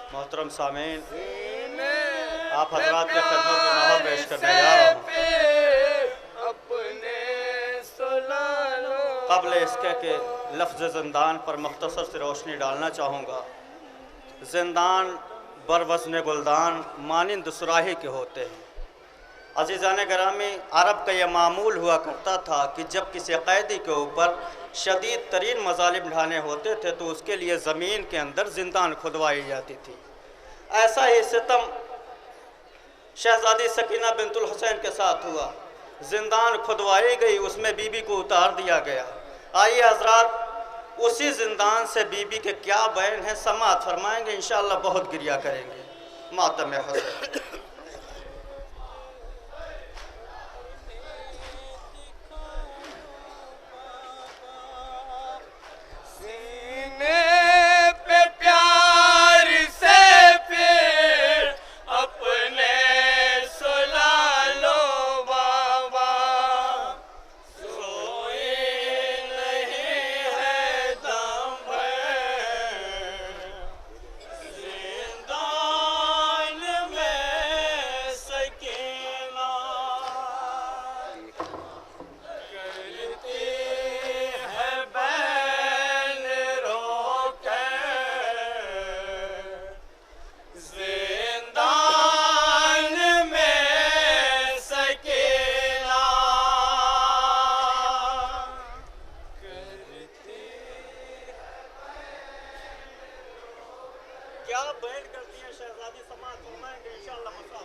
मोहतरम सामीन, आप हजरात के खिदमत में नवा पेश करने जा रहा हूँ। कबल इसके कि लफ्ज़ ज़िंदान पर मुख्तसर से रोशनी डालना चाहूँगा। ज़िंदान बरवज़्न गुलदान मानिंद सुराही के होते हैं। अज़ीज़ान गिरामी, अरब का यह मामूल हुआ करता था कि जब किसी कैदी के ऊपर शदीद तरीन मज़ालिम ढाने होते थे तो उसके लिए ज़मीन के अंदर ज़िंदान खुदवाई जाती थी। ऐसा ही सितम शहज़ादी सकीना बिनतुल हुसैन के साथ हुआ। ज़िंदान खुदवाई गई, उसमें बीबी को उतार दिया गया। आइए हजरात उसी ज़िंदान से बीबी के क्या बयान है समाअत फरमाएंगे, इंशाअल्लाह बहुत गिरिया करेंगे। मातम हुसैन। क्या बैठ करती है शहजादी समाअत फरमाएंगे, इंशाअल्लाह मसा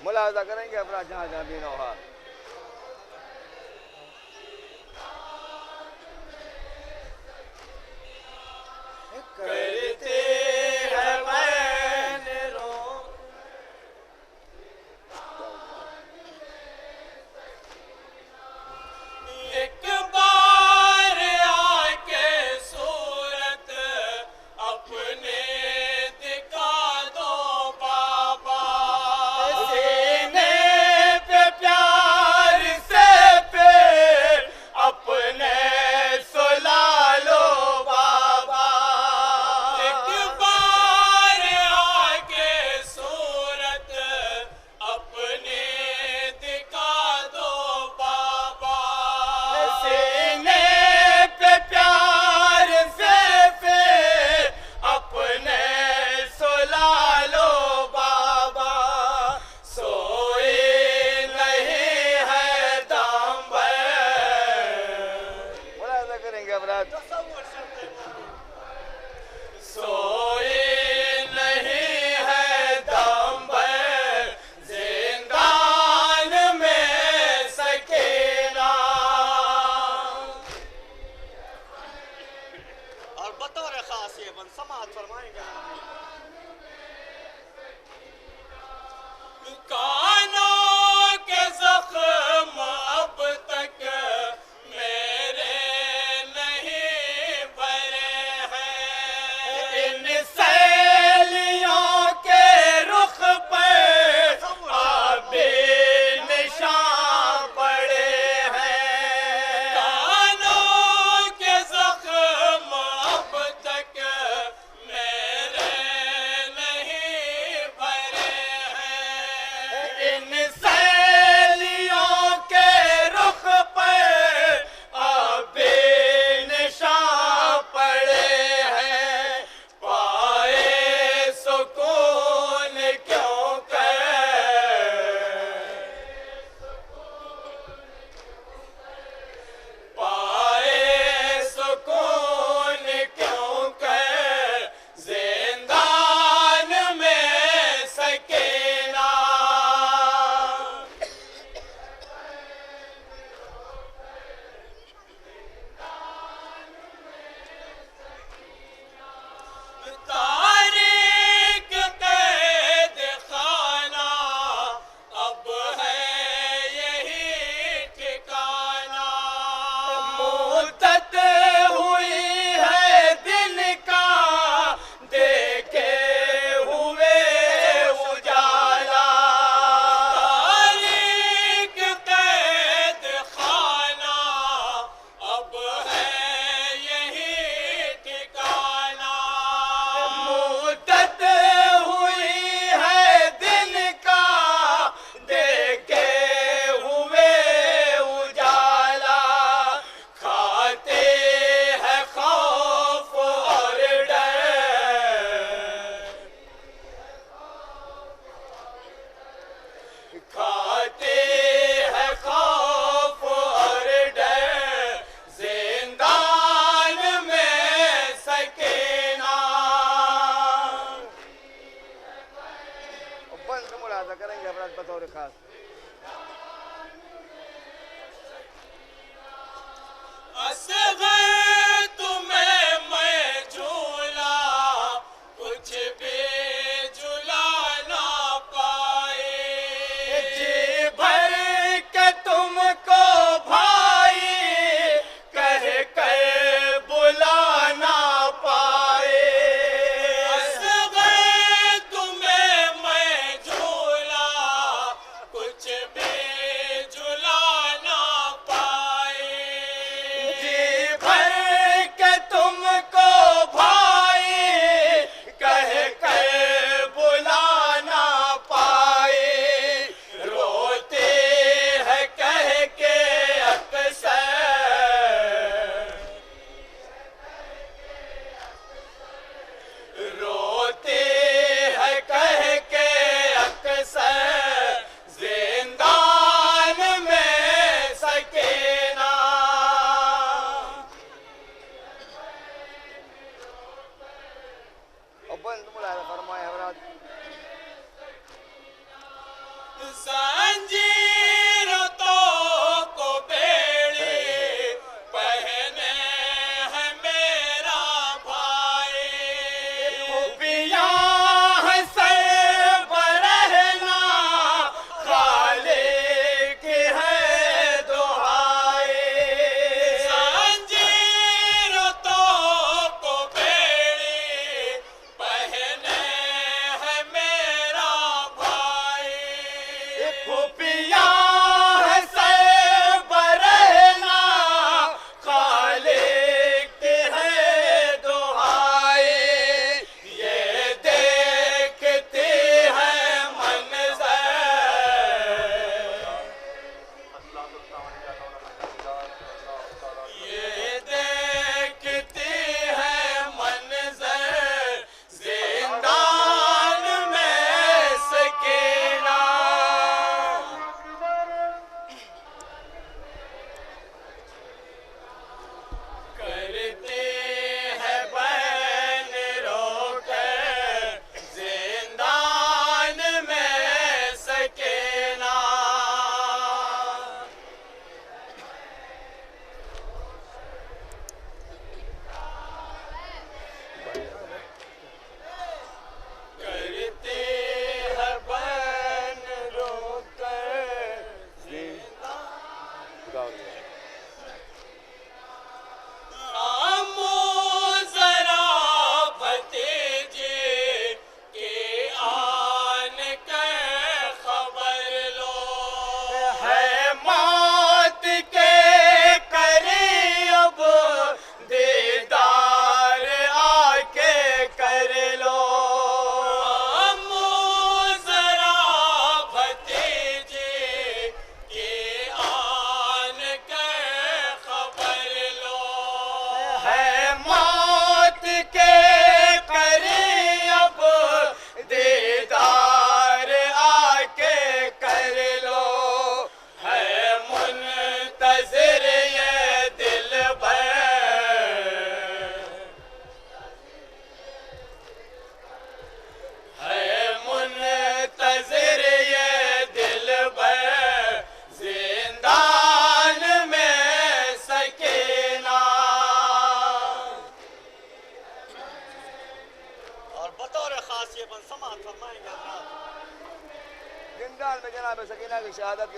मुलाहजा करेंगे अपना जहाँ जहाँ भी हो।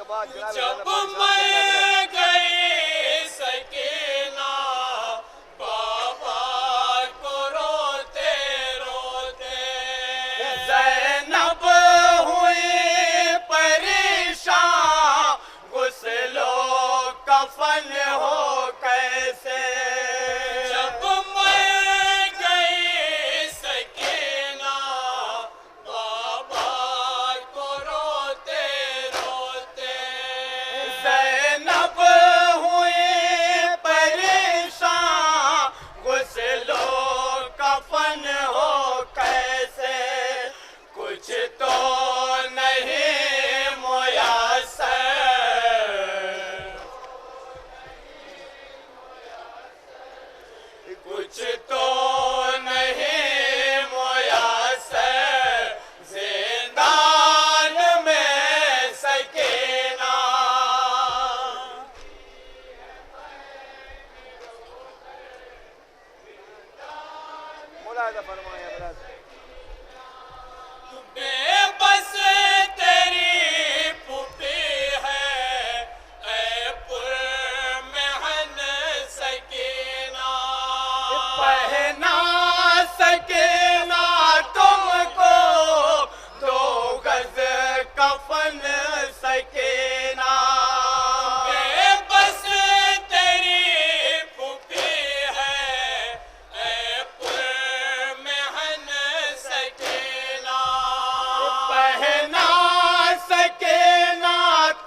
बाद जनाब जब मैं गई सकीना बाबा को रोते रोते, ज़ैनब हुई परेशान, गुस्लो कफन हो कैसे। जब मैं गई सकीना बाबा को रोते रोते, ज़ैनब हुई परेशान, गुस्लो कफन हो कैसे। कुछ तो नहीं मुयस्सर, कुछ तो नहीं मुयस्सर, ज़िंदान में सकीना। मुलाहिजा फरमाया ब्रदर। बेबस तेरी पुपी है ऐ पुरमहन सकीना, पहना सकीना तुमको दो गज कफन सकीना। बेबस तेरी पुपी है ऐ पुरमहन सकीना, पहना सकीना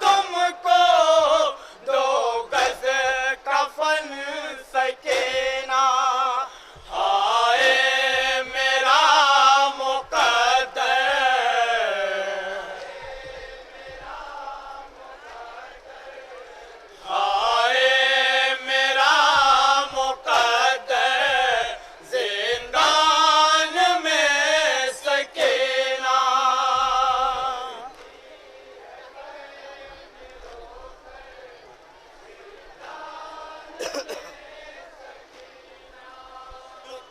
तुमको दो गज कफन सकीना। हाय मेरा मुक़द्दर, हाय मेरा मुक़द्दर, ज़िंदान में सकीना।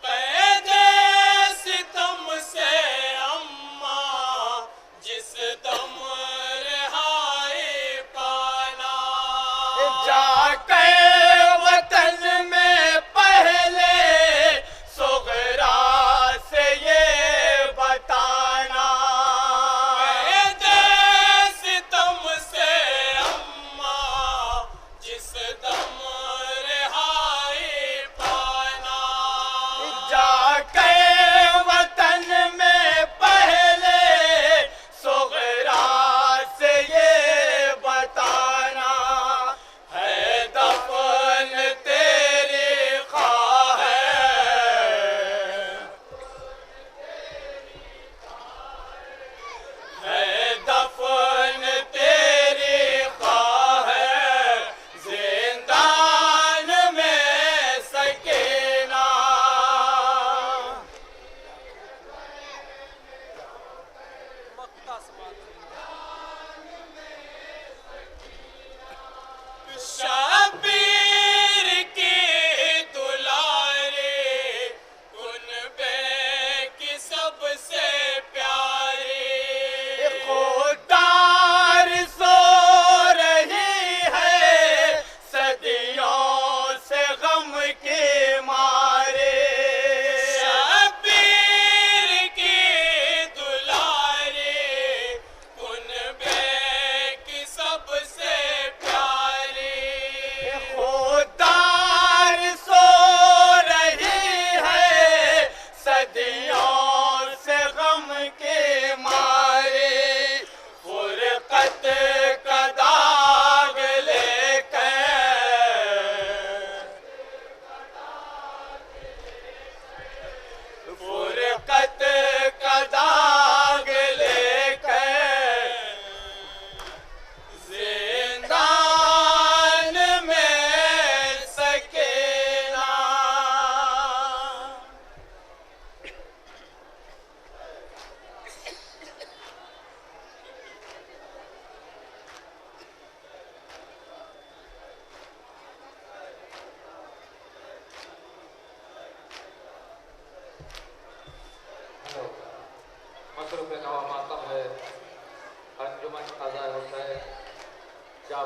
कैदे सितम से अम्मा जिस दम रिहाई पाना, जाके वतन में पहले सुगरा से ये बताना। कैदे सितम से अम्मा जिस दम रिहाई पाना, जाके वतन में पहले सुगरा से ये बताना। है दम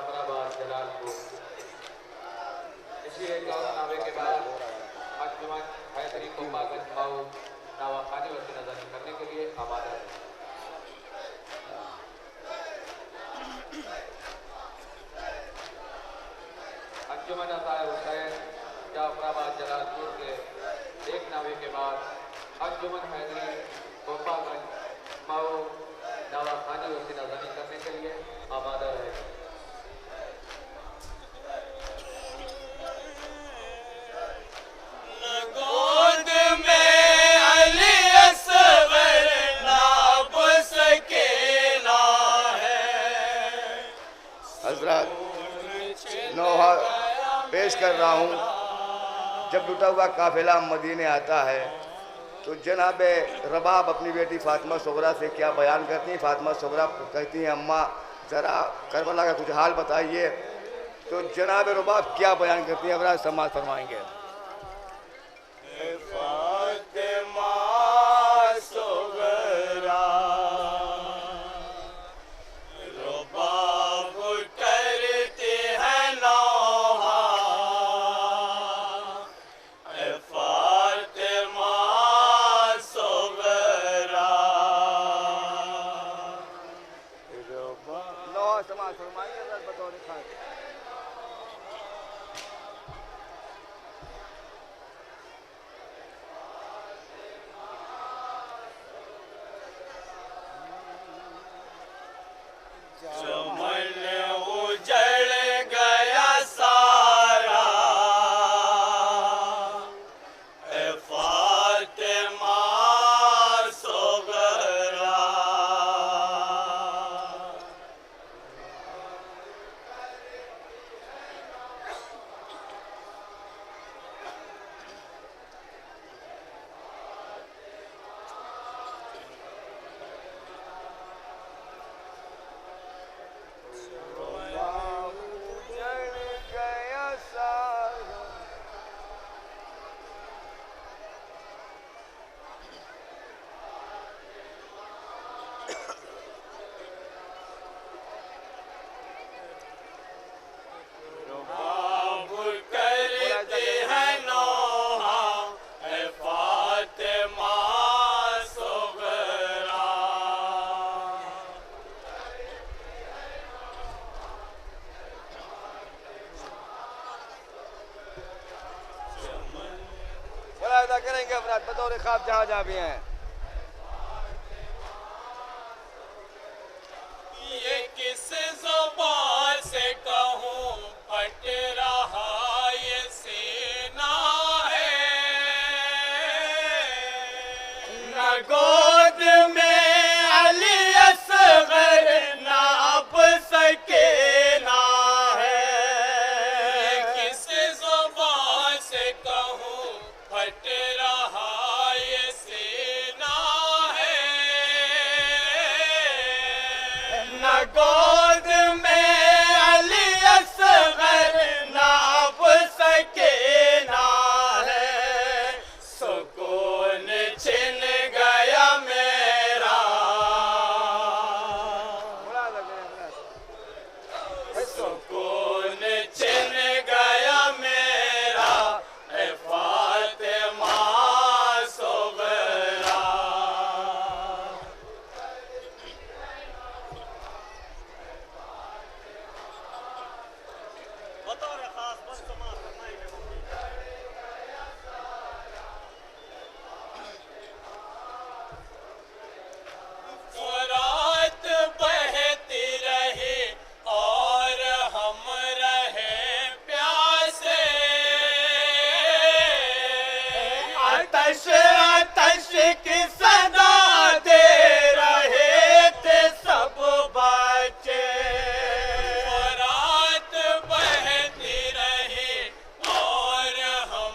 जाफराबाद जलालपुर। इसी एक और नावे के बाद अंजुमन हैदरी को बागत माओ नवाखानी वसी नजर करने के लिए आमादा है। अंजुमन अताए हुसैन जाफराबाद जलालपुर के एक नावे के बाद अंजुमन हैदरी गोपागंज माओ नवाखानी वसी नजर करने के लिए आमादा रहेगी। गोद में अली असगर नाप सकेला है। हजरत नौहा पेश कर रहा हूँ। जब लुटा हुआ काफिला मदीने आता है तो जनाब रबाब अपनी बेटी फातिमा सुगरा से क्या बयान करती हैं। फातिमा सुगरा कहती हैं, अम्मा ज़रा करबला का कुछ हाल बताइए। तो जनाब रबाब क्या बयान करती हैं, अब समाज फरमाएंगे। फातिमा सुगरा रुबाब करती है नौहा। फातिमा सुगरा नौहा समाज फरमाएंगे बतौर खास। चमन उजड़ गया सारा। फातिमा सुगरा रुबाब करती है नौहा। फातिमा सुगरा बड़ा अदा करेंगे अफराद बतौर खाब जहाँ जहाँ भी हैं। ये किस ज़ुबान से कहूँ फट रहा ये सीना है। न गोद में अली असगर नाप सकेला है। किस ज़ुबान से कहूँ फट रहा ये सीना है। न गोद में अली असगर नाप सकेला है। सुकून छिन गया मेरा। बड़ा अदा करें अफराद। सुकून छिन गया मेरा। फातिमा सुगरा बतौर खास बस समाज फरमाएंगे। फुरात बहती रही और हम रहे प्यासे। आतश आतश की सदा दे रहे थे सब बच्चे। फुरात बहती रही और हम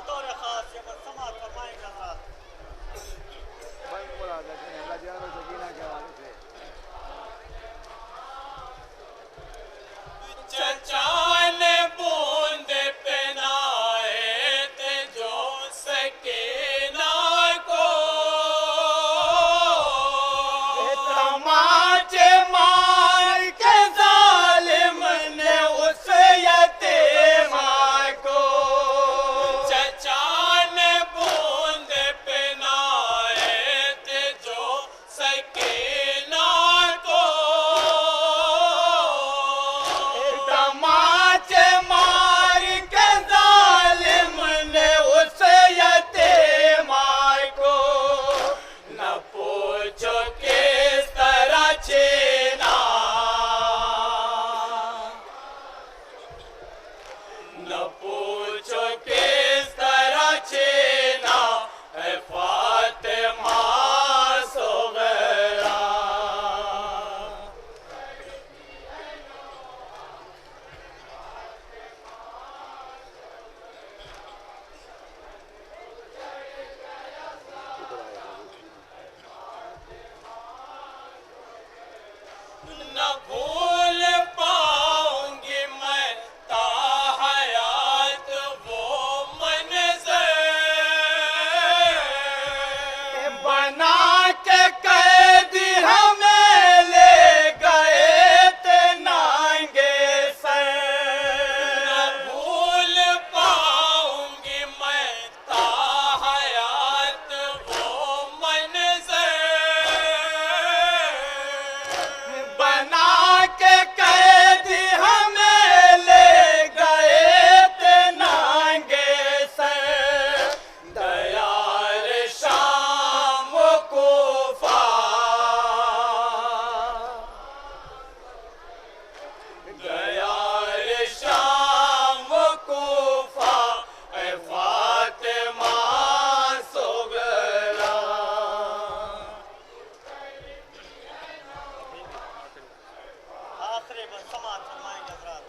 बतौर खास ये समाअत फरमाएंगे हज़रात। चचा ने बूंद पहनाए थे जो सकीना को, तमाचे मार के जालिम ने उस यतीमा को। चचा ने बूंद पहनाए थे जो सकीना को, तमाचे मार के जालिम ने उस यतीमा को। न पूछो किस तरह छीना, न पूछो किस तरह छीना है फातिमा सुगरा। न भूल पाऊंगी मैं ताहयात वो मंज़र, बना के कैदी हमें ले गए थे नांगे सर। न भूल पाऊंगी मैं ताहयात वो मंज़र, बना के कैदी हमें ले गए थे नांगे सर। दयार शाम कूफा, दयार शाम कूफा ए फातिमा सुगरा। आखिरी बस समाअत फरमाएंगे हज़रात।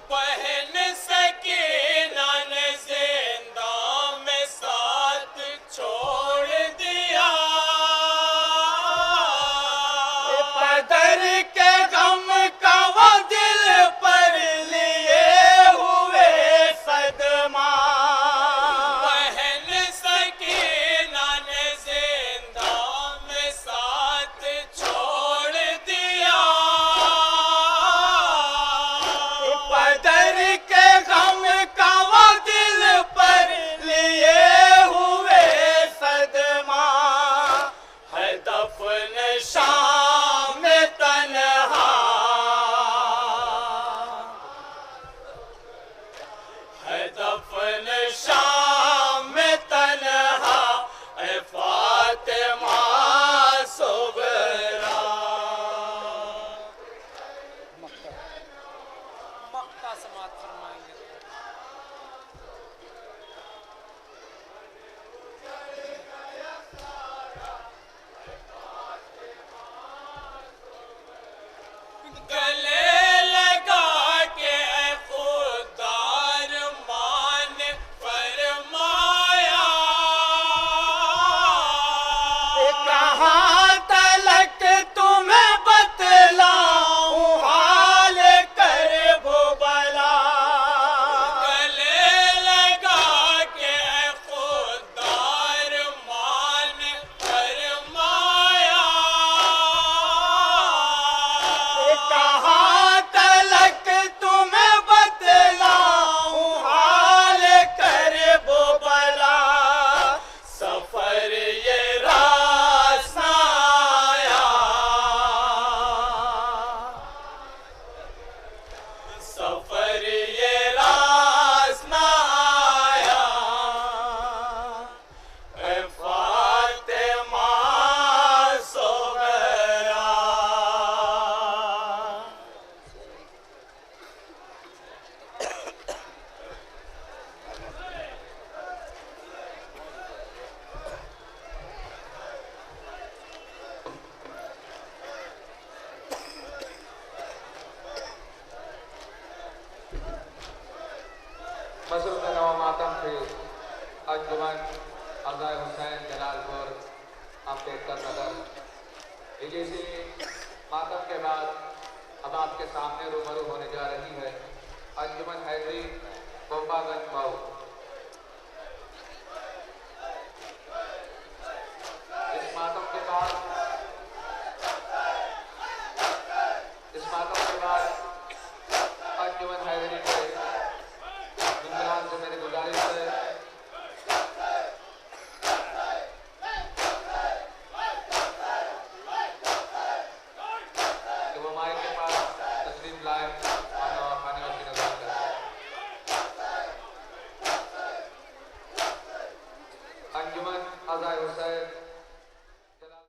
बहन सकीना ने जिंदा में साथ छोड़ दिया, पदर के गम का वो दिल पर लिए हुए सदमा। बहन सकीना ने जिंदा में साथ छोड़ दिया, पदर के गम का वो दिल पर लिए हुए सदमा। है दफन शाम में तन्हा, है दफन शाम में तन्हा ए फातिमा सुगरा। मक्ता समाअत फरमाएंगे। गले लगा के ऐ खुदार मान फरमाया, कहाँ तलक तुम्हें बतलाऊं हाल कर भुबला। गले लगा के ऐ खुदार मान फरमाया, कहाँ तलक तुम्हें बतलाऊं हाल कर भुबला। सफर ये रास्ता विजेती मातम के बाद अब आपके सामने रूबरू होने जा रही है अंजुमन हैदरी गोपागंज मऊ। इस मातम के बाद अंजुमन हैदरी के मुंगलान से मेरी गुजारिश है कि वो माइक के पास तस्लीम लाए और खाने की नजर करें। अंजुमन अज़ाय हुसैन